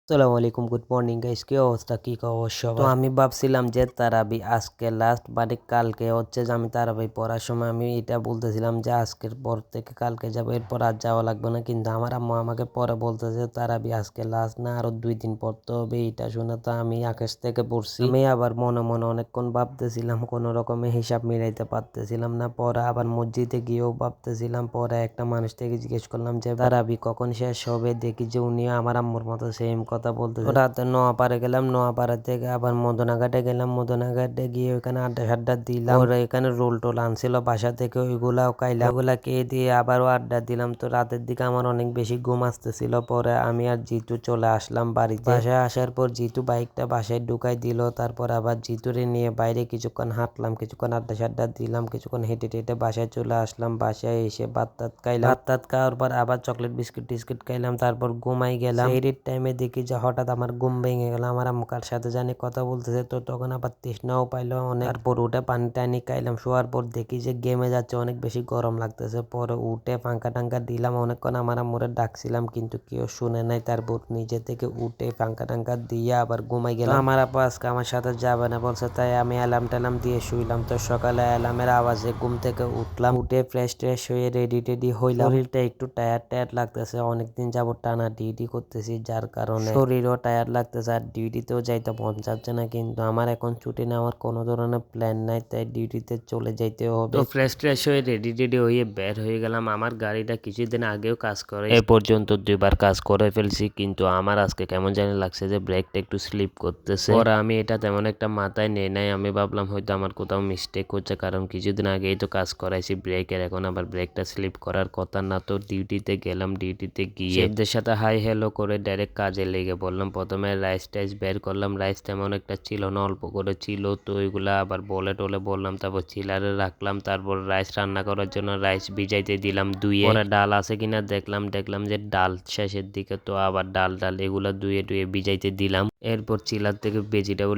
আসসালামু আলাইকুম, good morning guys. কি অবস্থা, কি খবর সবার? তো আমি ভাবছিলাম যে তারাবি আজকে লাস্ট, মানে কালকে হচ্ছে যে আমি তারাবি পড়ার সময় আমি এটা বলতেছিলাম যে আজকের পর থেকে কালকে যাবো, এরপর আর যাওয়া লাগবে না। কিন্তু আমার আম্মু আমাকে পরে বলতেছে তারাবি আজকে লাস্ট না, আরো 2 দিন পড়তে হবে। এটা শুনে তো আমি আকাশ থেকে পড়ছি। আমি আবার মনে মনে অনেকক্ষণ ভাবতেছিলাম, কোনো রকমে হিসাব মিলাইতে পারতেছিলাম না। পরে আবার মসজিদে গিয়েও ভাবতেছিলাম। পরে একটা মানুষ থেকে জিজ্ঞেস করলাম যে তারাবি কখন শেষ হবে। দেখি যে উনিও আমার আম্মুর মতো সেম কথা বলতেছে। রাতে নোয়াপাড়ে গেলাম, নোয়াপাড়া থেকে আবার মদনাঘাটে গেলাম। মদনাঘাটে গিয়ে ওখানে আড্ডা সাড্ডা দিলাম। ওরা এখানে রোল টোল আনছিল বাসা থেকে, ওইগুলাও খাইলাম। ওগুলা খেয়ে দিয়ে আবারও আড্ডা দিলাম। তো রাতের দিকে আমার অনেক বেশি ঘুম আসতেছিল। পরে আমি আর জিতু চলে আসলাম বাড়িতে। বাসায় আসার পর জিতু বাইকটা বাসায় ঢুকাই দিল। তারপর আবার জিতুরে নিয়ে বাইরে কিছুক্ষণ হাঁটলাম, কিছুক্ষণ আড্ডা সাড্ডা দিলাম, কিছুক্ষণ হেঁটে টেটে বাসায় চলে আসলাম। বাসায় এসে ভাত টাত খাইলাম। ভাত টাত খাওয়ার পর আবার চকলেট বিস্কুট টিস্কুট খাইলাম। তারপর ঘুমাই গেলাম। এই টাইমে দেখি যে হঠাৎ আমার ঘুম ভেঙে গেল। আমার আম্মুকার সাথে জানি কথা বলতেছে। তো তখন আবার তৃষ্ণাও পাইলো অনেক। তারপর উঠে পানি টানি খাইলাম। শোয়ার পর দেখি যে গেমে যাচ্ছে, অনেক বেশি গরম লাগতেছে। পরে উঠে পাঙ্খা টাঙ্কা দিলাম। অনেকক্ষণ আমার আম্মুরে ডাকছিলাম কিন্তু কেউ শুনে নাই। তারপর নিজে থেকে উঠে পাঙ্খা টাঙ্কা দিয়ে আবার ঘুমাই গেলাম। আমার আপা আজকে আমার সাথে যাবে না বলছে, তাই আমি অ্যালার্ম ট্যালার্ম দিয়ে শুইলাম। তো সকালে অ্যালার্মের আওয়াজে ঘুম থেকে উঠলাম। উঠে ফ্রেশ ট্রেশ হয়ে রেডি টেডি হইলাম। শরীরটা একটু টায়ার্ড টায়ার্ড লাগতেছে, অনেকদিন যাবত টানা ডিউটি করতেছি, যার কারণে শরীরও টায়ার্ড লাগতেছে। আর ডিউটিতেও যাইতে মন চাচ্ছে না, কিন্তু আমার এখন ছুটি নেওয়ার কোনো ধরনের প্ল্যান নাই, তাই ডিউটিতে চলে যাইতে হবে। তো ফ্রেশ ট্রেশ হয়ে রেডি টেডি হয়ে বের হয়ে গেলাম। আমার গাড়িটা কিছুদিন আগেও কাজ করে, এ পর্যন্ত 2বার কাজ করে ফেলছি, কিন্তু আমার আজকে কেমন জানি লাগছে যে ব্রেকটা একটু স্লিপ করতেছে। পরে আমি এটা তেমন একটা মাথায় নেই নাই। আমি ভাবলাম হয়তো আমার কোথাও মিস্টেক হচ্ছে, কারণ কিছুদিন আগেই তো কাজ করাইছি ব্রেকের, এখন আবার ব্রেকটা স্লিপ করার কথা না। তো ডিউটিতে গেলাম, ডিউটিতে গিয়ে এদের সাথে হাই হ্যালো করে ডাইরেক্ট কাজে লেগে বললাম। প্রথমে রাইস টাইস বের করলাম। রাইস তেমন একটা ছিল না, অল্প করে ছিল। তো ওইগুলা আবার বলে টলে বললাম, তারপর চিলারে রাখলাম। তারপর রাইস রান্না করার জন্য রাইস ভিজাইতে দিলাম ধুয়ে। পরে ডাল আছে কিনা দেখলাম যে ডাল শেষের দিকে। তো আবার ডাল এগুলা ধুয়ে টুয়ে ভিজাইতে দিলাম। এরপর চিলার থেকে ভেজিটেবল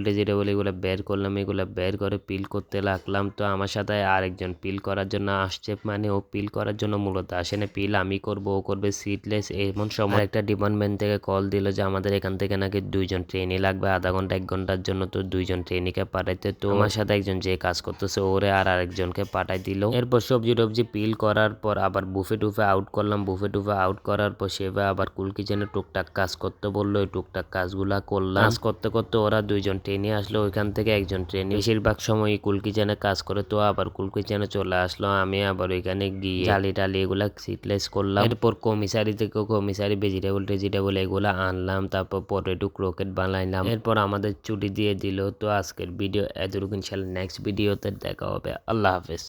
এগুলো বের করলাম। এগুলো বের করে পিল করতে লাগলাম। তো আমার সাথে আরেকজন পিল করার জন্য আসছে, মানে ও পিল করার জন্য মূলত আসে না, পিল আমি করব, ও করবে সিডলেস। এমন সময় একটা ডিপার্টমেন্ট থেকে কল দিল যে আমাদের এখান থেকে নাকি 2জন ট্রেনি লাগবে আধা ঘন্টা 1 ঘন্টার জন্য। তো 2জন ট্রেনিকে পাঠাইতে, তো আমার সাথে একজন যে কাজ করতেছে ওরে আর আরেকজনকে পাঠাই দিল। এরপর সবজি টবজি পিল করার পর আবার বুফে টুফে আউট করলাম। বুফে টুফে আউট করার পর সেবা আবার কুল কিচেনে টুকটাক কাজ করতে বললো। ওই টুকটাক কাজগুলা করলাম। কাজ করতে করতে ওরা 2জন ট্রেনি আসলো। ওইখান থেকে একজন ট্রেনি বেশিরভাগ সময় কুল কিচেনে কাজ করে, তো আবার কুল কিচেনে চলে আসলো। আমি আবার ওইখানে গিয়ে জালি টালি এগুলা সিটলেস করলাম। এরপর কমিসারি থেকে কমিসারি ভেজিটেবল এগুলা আনলাম। তারপর পটেটো ক্রোকেট বানাইলাম। এরপর আমাদের ছুটি দিয়ে দিল। তো আজকের ভিডিও এতটুকু, ইনশাল্লাহ নেক্সট ভিডিওতে দেখা হবে। আল্লাহ হাফেজ।